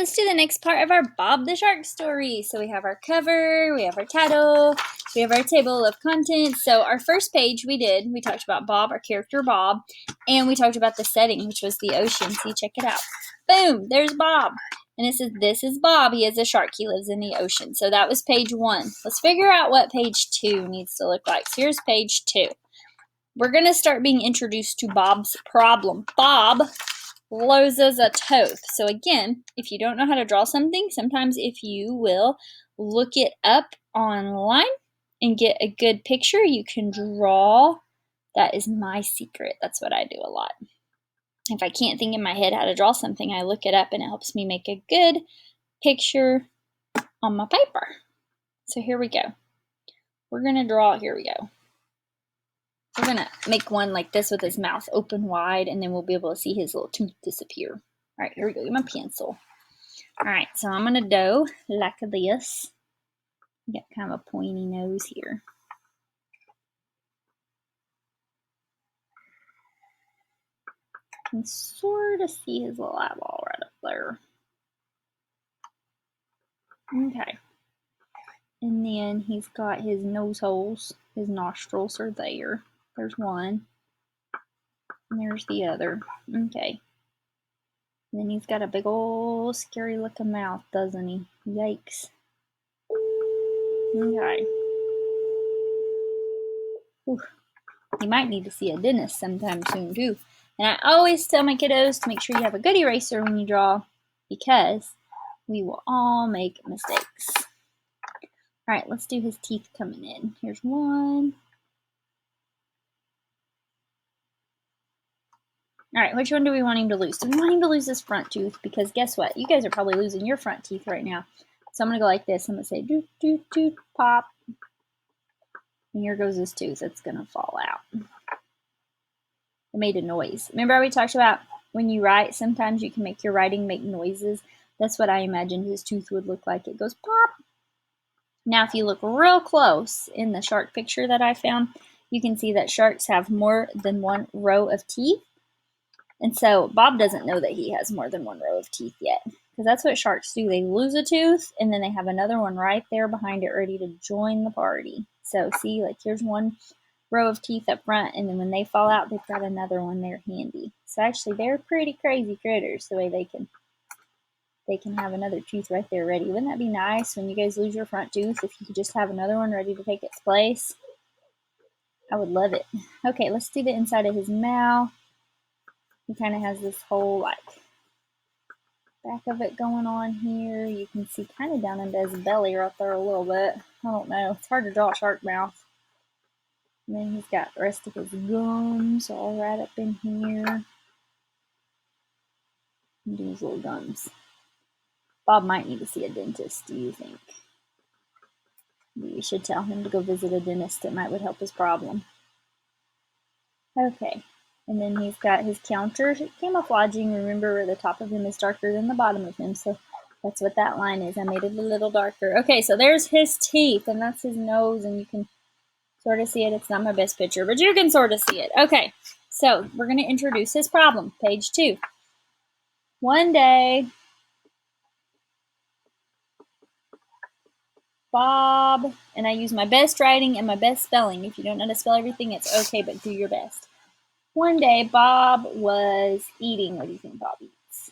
Let's do the next part of our Bob the Shark story. So we have our cover, we have our title, we have our table of contents. So our first page we talked about Bob, our character Bob, and we talked about the setting, which was the ocean. So you check it out. Boom, there's Bob. And it says, this is Bob. He is a shark. He lives in the ocean. So that was page 1. Let's figure out what page 2 needs to look like. So here's page 2. We're going to start being introduced to Bob's problem. Bob loses a tooth. So again, if you don't know how to draw something, sometimes if you will look it up online and get a good picture, you can draw. That is my secret. That's what I do a lot. If I can't think in my head how to draw something, I look it up and it helps me make a good picture on my paper. So here we go. We're going to draw, here we go. We're going to make one like this with his mouth open wide, and then we'll be able to see his little tooth disappear. All right, here we go. Get my pencil. All right, so I'm going to do like this. Got kind of a pointy nose here. You can sort of see his little eyeball right up there. Okay. And then he's got his nose holes. His nostrils are there. There's one. And there's the other. Okay. And then he's got a big old scary looking mouth, doesn't he? Yikes. Okay. Whew. You might need to see a dentist sometime soon too. And I always tell my kiddos to make sure you have a good eraser when you draw, because we will all make mistakes. All right, let's do his teeth coming in. Here's one. All right, which one do we want him to lose? Do we want him to lose his front tooth? Because guess what? You guys are probably losing your front teeth right now. So I'm going to go like this. I'm going to say, doot, doot, doot, pop. And here goes his tooth. It's going to fall out. It made a noise. Remember how we talked about when you write, sometimes you can make your writing make noises? That's what I imagined his tooth would look like. It goes pop. Now, if you look real close in the shark picture that I found, you can see that sharks have more than one row of teeth. And so Bob doesn't know that he has more than one row of teeth yet, because that's what sharks do. They lose a tooth, and then they have another one right there behind it ready to join the party. So see, like here's one row of teeth up front, and then when they fall out, they've got another one there handy. So actually, they're pretty crazy critters, the way they can have another tooth right there ready. Wouldn't that be nice when you guys lose your front tooth, if you could just have another one ready to take its place? I would love it. Okay, let's do the inside of his mouth. He kind of has this whole like back of it going on here. You can see kind of down into his belly right there a little bit. I don't know. It's hard to draw a shark mouth. And then he's got the rest of his gums all right up in here. And these little gums. Bob might need to see a dentist, do you think? Maybe we should tell him to go visit a dentist. It might would help his problem. Okay. And then he's got his counter camouflaging. Remember where the top of him is darker than the bottom of him. So that's what that line is. I made it a little darker. Okay, so there's his teeth, and that's his nose, and you can sort of see it. It's not my best picture, but you can sort of see it. Okay, so we're going to introduce his problem. Page 2. One day, Bob, and I use my best writing and my best spelling. If you don't know how to spell everything, it's okay, but do your best. One day, Bob was eating. What do you think Bob eats?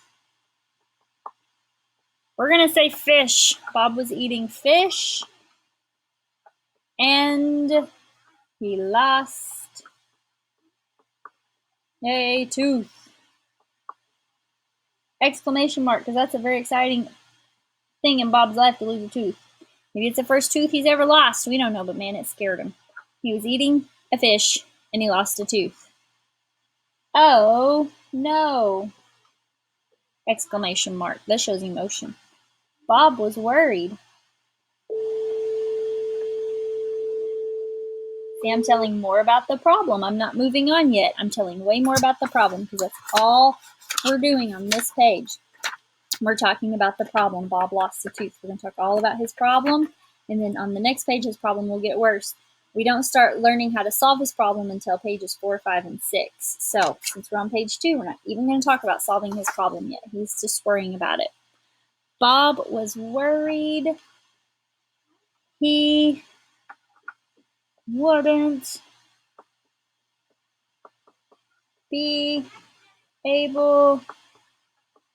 We're going to say fish. Bob was eating fish, and he lost a tooth. Exclamation mark, because that's a very exciting thing in Bob's life to lose a tooth. Maybe it's the first tooth he's ever lost. We don't know, but man, it scared him. He was eating a fish, and he lost a tooth. Oh, no. Exclamation mark. That shows emotion. Bob was worried. See, I'm telling more about the problem. I'm not moving on yet. I'm telling way more about the problem, because that's all we're doing on this page. We're talking about the problem. Bob lost a tooth. We're going to talk all about his problem, and then on the next page, his problem will get worse. We don't start learning how to solve his problem until pages 4, 5, and 6. So since we're on page 2, we're not even going to talk about solving his problem yet. He's just worrying about it. Bob was worried he wouldn't be able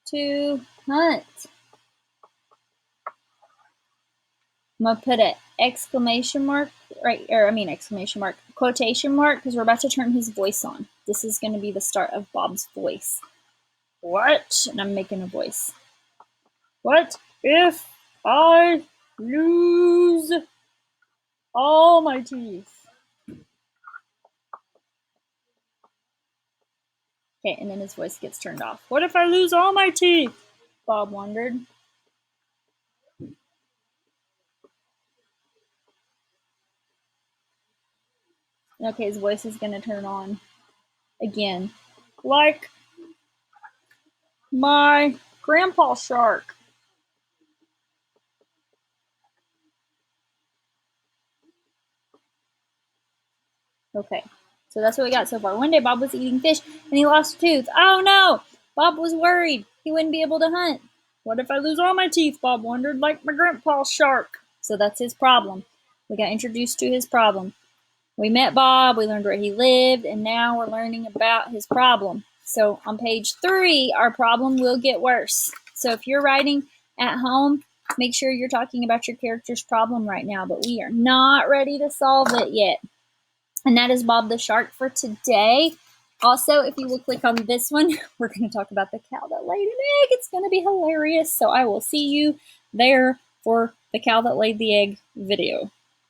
to hunt. I'm going to put an exclamation mark, quotation mark, because we're about to turn his voice on. This is going to be the start of Bob's voice. What? And I'm making a voice. What if I lose all my teeth? Okay, and then his voice gets turned off. What if I lose all my teeth? Bob wondered. Okay, his voice is going to turn on again. Like my grandpa shark. Okay, so that's what we got so far. One day Bob was eating fish and he lost a tooth. Oh no! Bob was worried he wouldn't be able to hunt. What if I lose all my teeth? Bob wondered, like my grandpa shark. So that's his problem. We got introduced to his problem. We met Bob, we learned where he lived, and now we're learning about his problem. So on page 3, our problem will get worse. So if you're writing at home, make sure you're talking about your character's problem right now, but we are not ready to solve it yet. And that is Bob the Shark for today. Also, if you will click on this one, we're going to talk about the cow that laid an egg. It's going to be hilarious. So I will see you there for the cow that laid the egg video.